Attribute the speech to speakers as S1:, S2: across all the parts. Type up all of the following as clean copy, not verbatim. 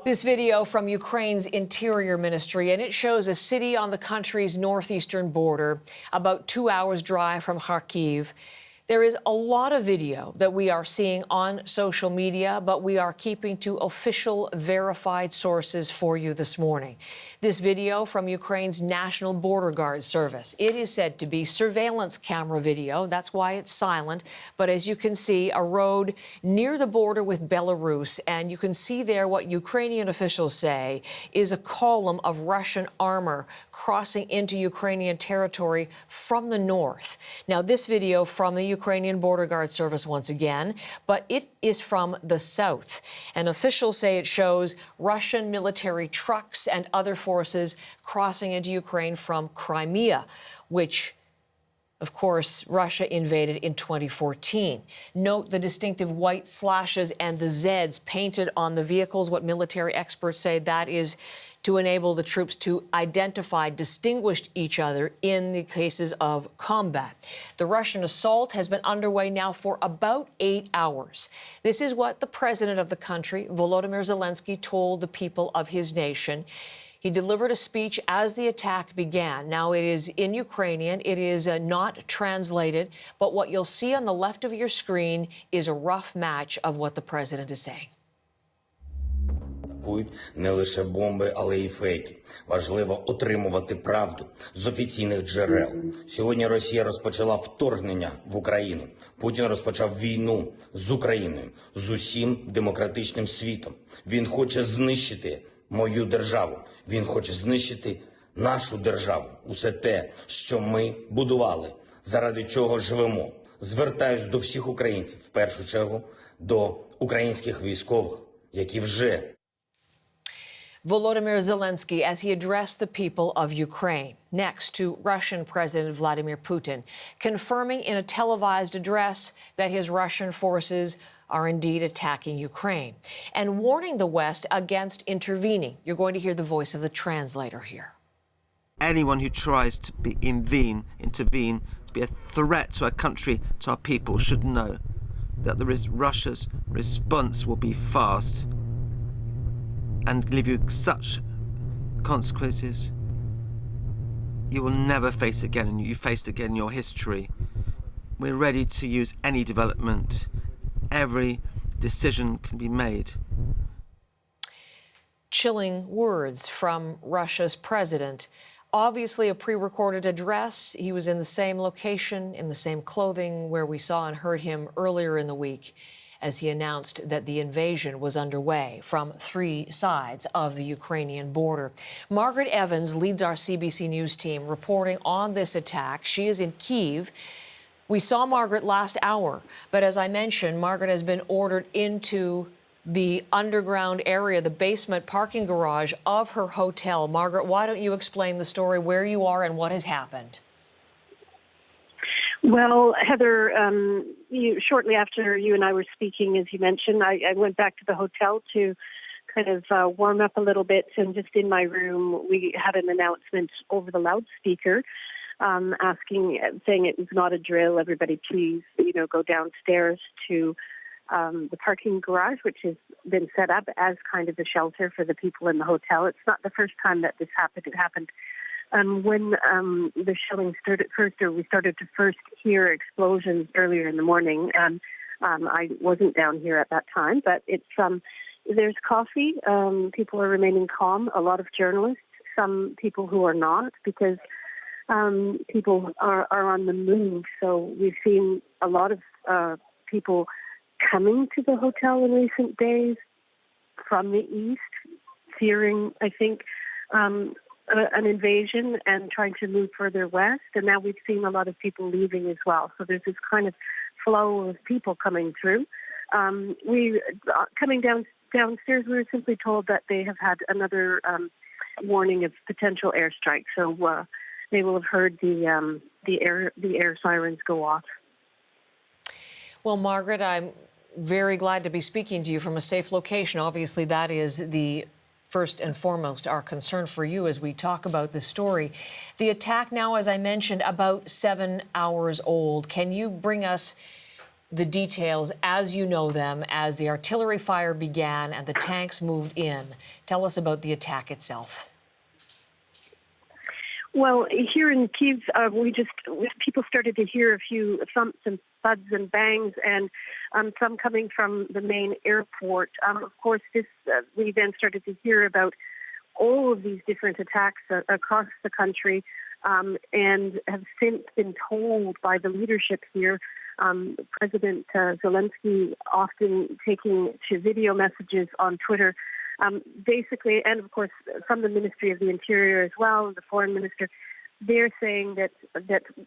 S1: This video from Ukraine's Interior Ministry, and it shows a city on the country's northeastern border, about 2 hours' drive from Kharkiv. There is a lot of video that we are seeing on social media, but we are keeping to official, verified sources for you this morning. This video from Ukraine's National Border Guard Service. It is said to be surveillance camera video. That's why it's silent. But as you can see, a road near the border with Belarus, and you can see there what Ukrainian officials say is a column of Russian armor crossing into Ukrainian territory from the north. Now, this video from the Ukrainian Border Guard Service once again, but it is from the south. And officials say it shows Russian military trucks and other forces crossing into Ukraine from Crimea, which, of course, Russia invaded in 2014. Note the distinctive white slashes and the Zs painted on the vehicles. What military experts say that is to enable the troops to identify, distinguish each other in the cases of combat. The Russian assault has been underway now for about 8 hours. This is what the president of the country, Volodymyr Zelensky, told the people of his nation. He delivered a speech as the attack began. Now, it is in Ukrainian. It is not translated. But what you'll see on the left of your screen is a rough match of what the president is saying.
S2: Не лише бомби, але й фейки. Важливо отримувати правду з офіційних джерел. Сьогодні Росія розпочала вторгнення в Україну. Путін розпочав війну з Україною, з усім демократичним світом. Він хоче знищити мою державу. Він хоче знищити нашу державу. Усе те, що ми будували, заради чого живемо. Звертаюсь до всіх українців, в першу чергу до українських військових, які вже
S1: Volodymyr Zelensky as he addressed the people of Ukraine. Next to Russian President Vladimir Putin, confirming in a televised address that his Russian forces are indeed attacking Ukraine and warning the West against intervening. You're going to hear the voice of the translator here.
S3: Anyone who tries to intervene, to be a threat to our country, to our people, should know that Russia's response will be fast and give you such consequences you will never face again, and you faced again in your history. We're ready to use any development. Every decision can be made.
S1: Chilling words from Russia's president. Obviously a pre-recorded address. He was in the same location, in the same clothing where we saw and heard him earlier in the week as he announced that the invasion was underway from 3 sides of the Ukrainian border. Margaret Evans leads our CBC News team reporting on this attack. She is in Kyiv. We saw Margaret last hour, but as I mentioned, Margaret has been ordered into the underground area, the basement parking garage of her hotel. Margaret, why don't you explain the story, where you are and what has happened?
S4: Well, Heather, shortly after you and I were speaking, as you mentioned, I went back to the hotel to kind of warm up a little bit. And just in my room, we had an announcement over the loudspeaker saying it was not a drill. Everybody, please, go downstairs to the parking garage, which has been set up as kind of a shelter for the people in the hotel. It's not the first time that this happened. It happened when the shelling started we started to first hear explosions earlier in the morning. I wasn't down here at that time, but it's there's coffee. People are remaining calm. A lot of journalists, some people who are not, because people are on the move. So we've seen a lot of people coming to the hotel in recent days from the east, fearing, I think, an invasion and trying to move further west. And now we've seen a lot of people leaving as well. So there's this kind of flow of people coming through. Coming downstairs, we were simply told that they have had another warning of potential airstrike. So they will have heard the air sirens go off.
S1: Well, Margaret, I'm very glad to be speaking to you from a safe location. Obviously, that is the first and foremost our concern for you as we talk about this story. The attack now, as I mentioned, about 7 hours old. Can you bring us the details as you know them, as the artillery fire began and the tanks moved in. Tell us about the attack itself.
S4: Well, here in Kyiv, people started to hear a few thumps and thuds and bangs, and some coming from the main airport. Of course, we then started to hear about all of these different attacks across the country, and have since been told by the leadership here, President Zelensky often taking to video messages on Twitter, basically, and of course from the Ministry of the Interior as well, the Foreign Minister, they're saying that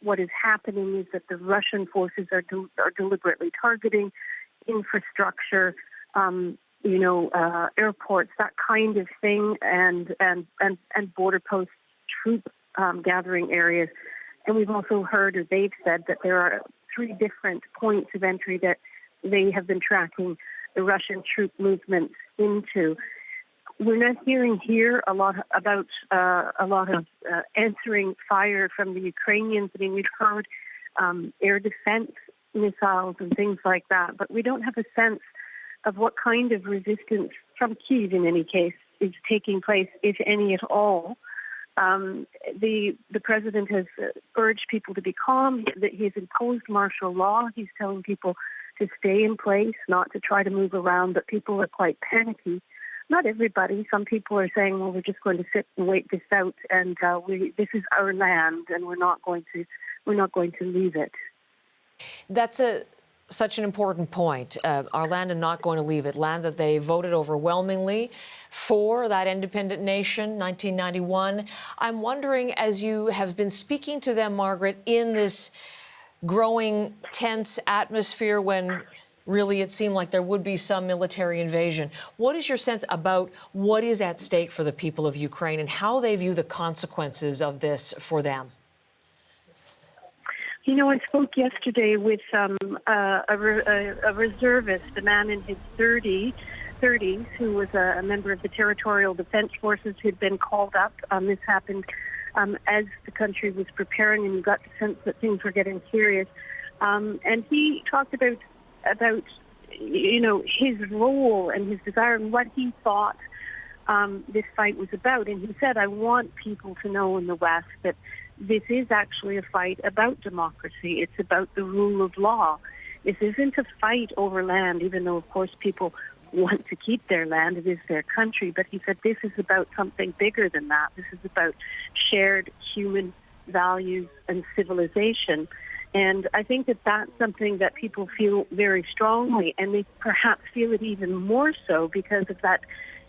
S4: what is happening is that the Russian forces are deliberately targeting infrastructure, airports, that kind of thing, and border post troop gathering areas. And we've also heard, or they've said, that there are 3 different points of entry that they have been tracking the Russian troop movements into. We're not hearing here a lot about answering fire from the Ukrainians. I mean, we've heard air defense missiles and things like that, but we don't have a sense of what kind of resistance from Kyiv, in any case, is taking place, if any at all. The president has urged people to be calm, that he's imposed martial law. He's telling people to stay in place, not to try to move around, but people are quite panicky. Not everybody. Some people are saying, well, we're just going to sit and wait this out, and this is our land, and we're not going to leave it.
S1: That's such an important point. Our land and not going to leave it. Land that they voted overwhelmingly for, that independent nation, 1991. I'm wondering, as you have been speaking to them, Margaret, in this growing tense atmosphere when really it seemed like there would be some military invasion, what is your sense about what is at stake for the people of Ukraine and how they view the consequences of this for them?
S4: You know, I spoke yesterday with a reservist, a man in his 30s, who was a member of the Territorial Defense Forces who'd been called up. This happened as the country was preparing, and you got the sense that things were getting serious. And he talked about his role and his desire and what he thought this fight was about. And he said, I want people to know in the West that this is actually a fight about democracy. It's about the rule of law. This isn't a fight over land, even though, of course, people want to keep their land. It is their country. But he said this is about something bigger than that. This is about shared human values and civilization. And I think that that's something that people feel very strongly, and they perhaps feel it even more so because of that,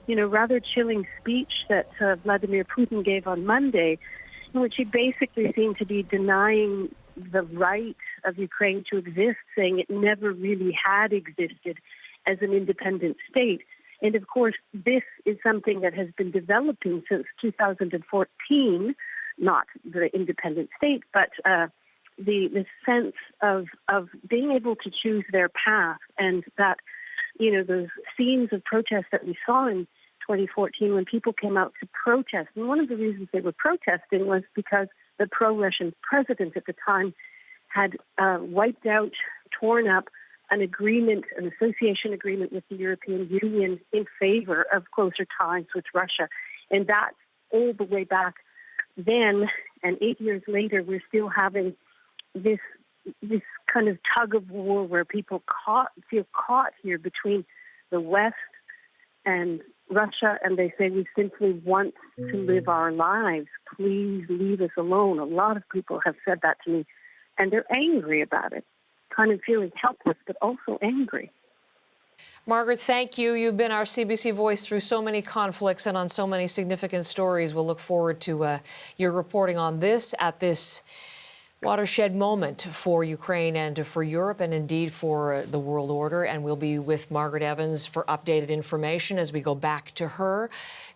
S4: rather chilling speech that Vladimir Putin gave on Monday, in which he basically seemed to be denying the right of Ukraine to exist, saying it never really had existed as an independent state. And of course, this is something that has been developing since 2014, not the independent state, but the sense of being able to choose their path, and that, those scenes of protest that we saw in 2014 when people came out to protest. And one of the reasons they were protesting was because the pro-Russian president at the time had wiped out, torn up an association agreement with the European Union in favor of closer ties with Russia. And that's all the way back then. And 8 years later, we're still having this kind of tug of war where people feel caught here between the West and Russia, and they say, we simply want to live our lives. Please leave us alone. A lot of people have said that to me, and they're angry about it, kind of feeling helpless, but also angry.
S1: Margaret, thank you. You've been our CBC voice through so many conflicts and on so many significant stories. We'll look forward to your reporting on this at this watershed moment for Ukraine and for Europe, and indeed for the world order. And we'll be with Margaret Evans for updated information as we go back to her.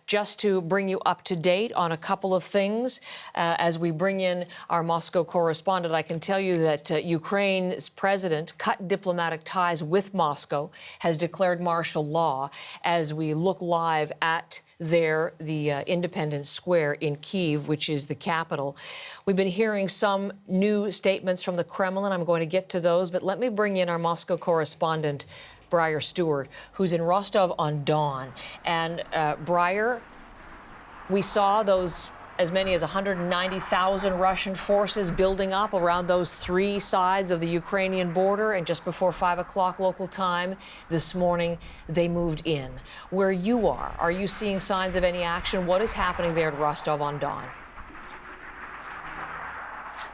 S1: Just to bring you up to date on a couple of things, as we bring in our Moscow correspondent, I can tell you that Ukraine's president cut diplomatic ties with Moscow, has declared martial law, as we look live at there, the Independence Square in Kyiv, which is the capital. We've been hearing some new statements from the Kremlin. I'm going to get to those, but let me bring in our Moscow correspondent, Briar Stewart, who's in Rostov-on-Don. And Briar, we saw those as many as 190,000 Russian forces building up around those three sides of the Ukrainian border. And just before 5 o'clock local time this morning, they moved in. Where you are you seeing signs of any action? What is happening there at Rostov-on-Don?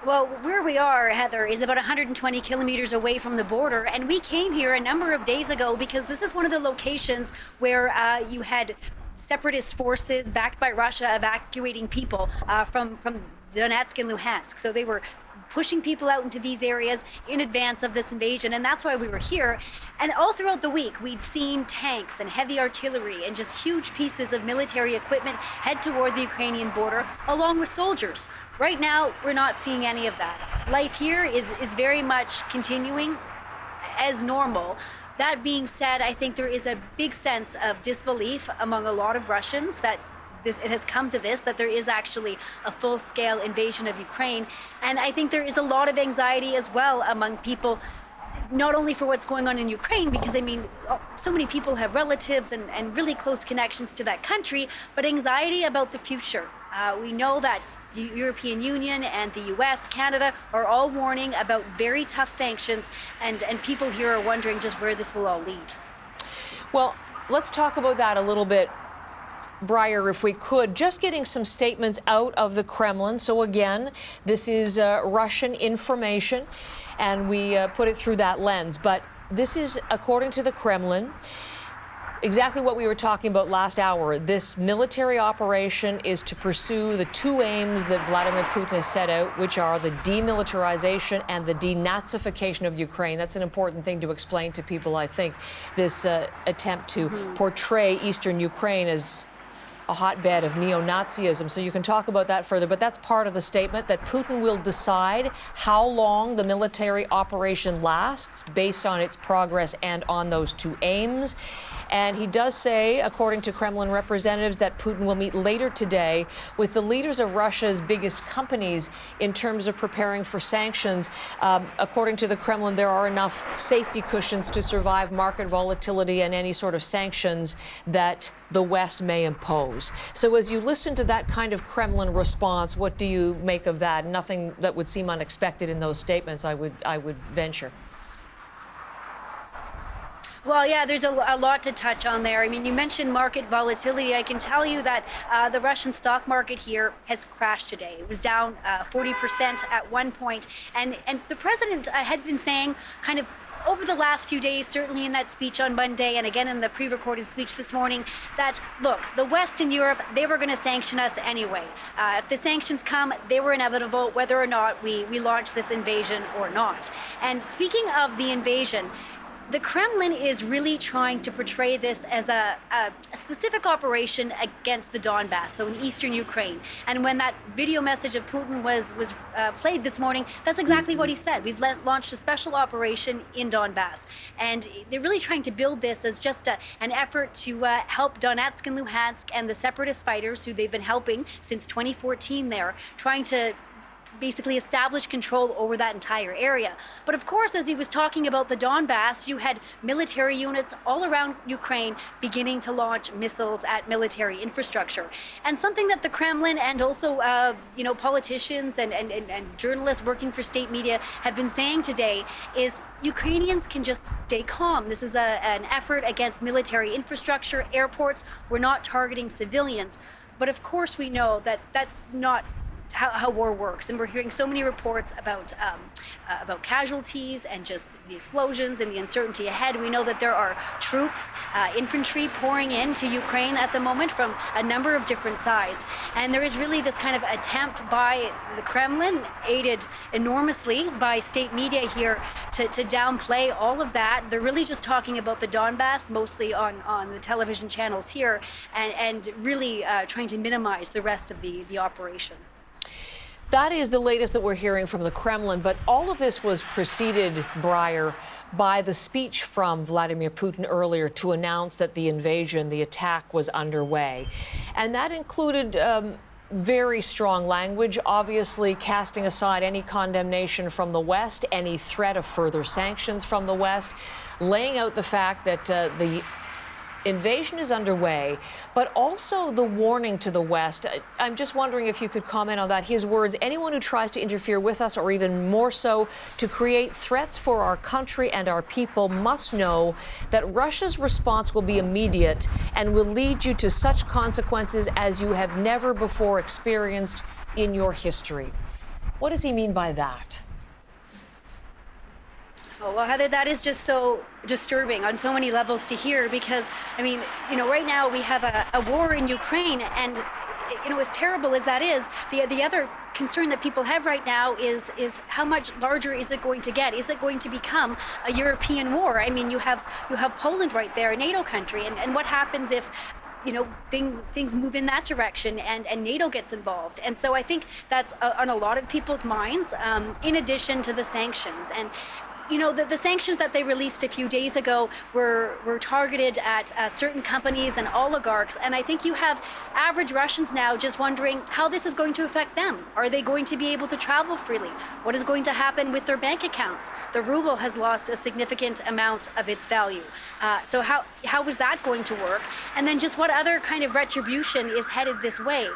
S5: Well, where we are, Heather, is about 120 kilometers away from the border. And we came here a number of days ago because this is one of the locations where you had separatist forces backed by Russia evacuating people from Donetsk and Luhansk. So they were pushing people out into these areas in advance of this invasion, and that's why we were here. And all throughout the week, we'd seen tanks and heavy artillery and just huge pieces of military equipment head toward the Ukrainian border, along with soldiers. Right now, we're not seeing any of that. Life here is very much continuing as normal. That being said, I think there is a big sense of disbelief among a lot of Russians that it has come to this, that there is actually a full-scale invasion of Ukraine. And I think there is a lot of anxiety as well among people, not only for what's going on in Ukraine, because I mean, so many people have relatives and really close connections to that country, but anxiety about the future. We know that the European Union and the US, Canada are all warning about very tough sanctions, and people here are wondering just where this will all lead.
S1: Well, let's talk about that a little bit, Briar, if we could. Just getting some statements out of the Kremlin. So again, this is Russian information, and we put it through that lens. But this is, according to the Kremlin, exactly what we were talking about last hour. This military operation is to pursue the two aims that Vladimir Putin has set out, which are the demilitarization and the denazification of Ukraine. That's an important thing to explain to people, I think, this attempt to portray Eastern Ukraine as a hotbed of neo-Nazism. So you can talk about that further, but that's part of the statement, that Putin will decide how long the military operation lasts based on its progress and on those two aims. And he does say, according to Kremlin representatives, that Putin will meet later today with the leaders of Russia's biggest companies in terms of preparing for sanctions. According to the Kremlin, there are enough safety cushions to survive market volatility and any sort of sanctions that the West may impose. So as you listen to that kind of Kremlin response, what do you make of that? Nothing that would seem unexpected in those statements, I would venture.
S5: Well, yeah, there's a lot to touch on there. I mean, you mentioned market volatility. I can tell you that the Russian stock market here has crashed today. It was down 40% at one point. And the president had been saying kind of over the last few days, certainly in that speech on Monday and again in the pre-recorded speech this morning, that, look, the West and Europe, they were going to sanction us anyway. If the sanctions come, they were inevitable, whether or not we launch this invasion or not. And speaking of the invasion, the Kremlin is really trying to portray this as a specific operation against the Donbass, so in eastern Ukraine. And when that video message of Putin was played this morning, that's exactly what he said. We've launched a special operation in Donbass. And they're really trying to build this as just an effort to help Donetsk and Luhansk and the separatist fighters who they've been helping since 2014 there, trying to basically establish control over that entire area. But of course, as he was talking about the Donbass, you had military units all around Ukraine beginning to launch missiles at military infrastructure. And something that the Kremlin and also politicians and journalists working for state media have been saying today is Ukrainians can just stay calm. This is an effort against military infrastructure, airports. We're not targeting civilians. But of course, we know that that's not how war works, and we're hearing so many reports about casualties and just the explosions and the uncertainty ahead. We know that there are troops, infantry pouring into Ukraine at the moment from a number of different sides, and there is really this kind of attempt by the Kremlin, aided enormously by state media here, to downplay all of that. They're really just talking about the Donbass, mostly on the television channels here, and really trying to minimize the rest of the operation.
S1: That is the latest that we're hearing from the Kremlin, but all of this was preceded, Breyer, by the speech from Vladimir Putin earlier to announce that the invasion, the attack was underway. And that included very strong language, obviously casting aside any condemnation from the West, any threat of further sanctions from the West, laying out the fact that the invasion is underway, but also the warning to the West. I'm just wondering if you could comment on that. His words, anyone who tries to interfere with us, or even more so, to create threats for our country and our people, must know that Russia's response will be immediate and will lead you to such consequences as you have never before experienced in your history. What does he mean by that?
S5: Oh, well, Heather, that is just so disturbing on so many levels to hear because, I mean, you know, right now we have a war in Ukraine and, you know, as terrible as that is, the other concern that people have right now is how much larger is it going to get? Is it going to become a European war? I mean, you have Poland right there, a NATO country, and what happens if, you know, things move in that direction and NATO gets involved? And so I think that's on a lot of people's minds, in addition to the sanctions. And you know, the sanctions that they released a few days ago were targeted at certain companies and oligarchs. And I think you have average Russians now just wondering how this is going to affect them. Are they going to be able to travel freely? What is going to happen with their bank accounts? The ruble has lost a significant amount of its value. So how is that going to work? And then just what other kind of retribution is headed this way?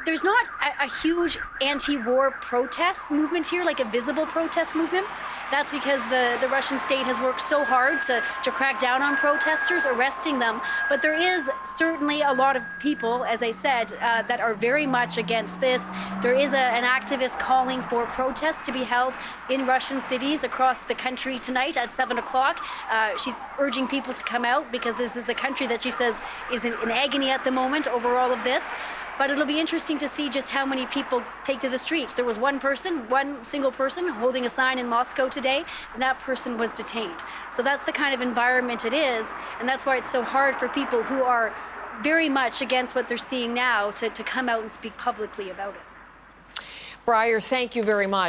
S5: There's not a huge anti-war protest movement here, like a visible protest movement. That's because the Russian state has worked so hard to crack down on protesters, arresting them. But there is certainly a lot of people, as I said, that are very much against this. There is an activist calling for protests to be held in Russian cities across the country tonight at 7 o'clock. She's urging people to come out because this is a country that she says is in agony at the moment over all of this. But it'll be interesting to see just how many people take to the streets. There was one single person holding a sign in Moscow today, and that person was detained. So that's the kind of environment it is, and that's why it's so hard for people who are very much against what they're seeing now to come out and speak publicly about it.
S1: Breyer, thank you very much.